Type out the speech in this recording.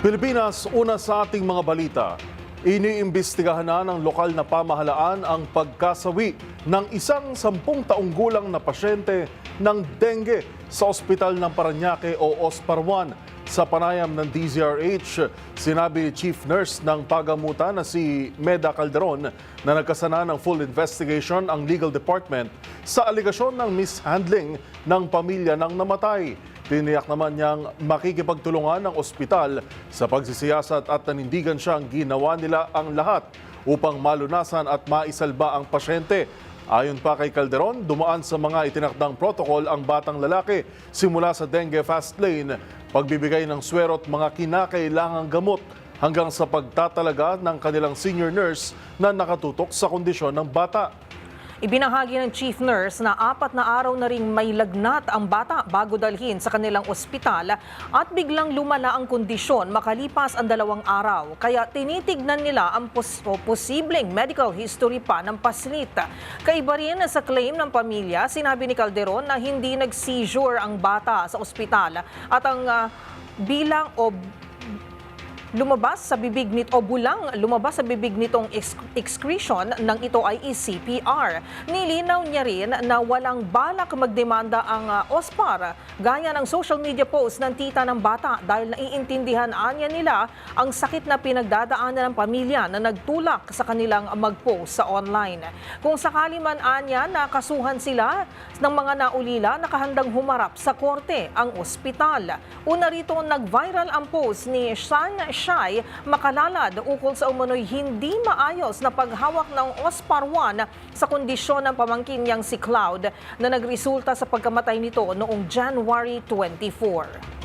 Pilipinas, una sa ating mga balita. Iniimbestigahan na ng lokal na pamahalaan ang pagkasawi ng isang 10 taong gulang na pasyente ng dengue sa ospital ng Parañaque o Ospar 1. Sa panayam ng DZRH, sinabi ni Chief Nurse ng pagamutan na si Meda Calderon na nagkasana ng full investigation ang legal department sa aligasyon ng mishandling ng pamilya ng namatay. Tiniyak naman niyang makikipagtulungan ng ospital sa pagsisiyasat at nanindigan siyang ginawa nila ang lahat upang malunasan at maisalba ang pasyente. Ayon pa kay Calderon, dumaan sa mga itinakdang protocol ang batang lalaki simula sa dengue fast lane, pagbibigay ng swero at mga kinakailangang gamot hanggang sa pagtatalaga ng kanilang senior nurse na nakatutok sa kondisyon ng bata. Ibinahagi ng chief nurse na 4 na araw na ring may lagnat ang bata bago dalhin sa kanilang ospital at biglang lumala ang kondisyon makalipas ang 2 araw. Kaya tinitignan nila ang posibleng medical history pa ng paslit. Kaiba rin sa claim ng pamilya, sinabi ni Calderon na hindi nag-seizure ang bata sa ospital at ang bilang o lumabas sa bibig nitong excretion ng ito ay CPR. Nilinaw niya rin na walang balak magdemanda ang Ospar gaya ng social media post ng tita ng bata dahil naiintindihan anya nila ang sakit na pinagdadaanan ng pamilya na nagtulak sa kanilang mag-post sa online. Kung sakali man anya nakasuhan sila ng mga naulila, nakahandang humarap sa korte ang ospital. Una rito nag-viral ang post ni Shai Makalalad ukol sa umunoy hindi maayos na paghawak ng Ospar 1 sa kondisyon ng pamangkin niyang si Cloud na nagresulta sa pagkamatay nito noong January 24.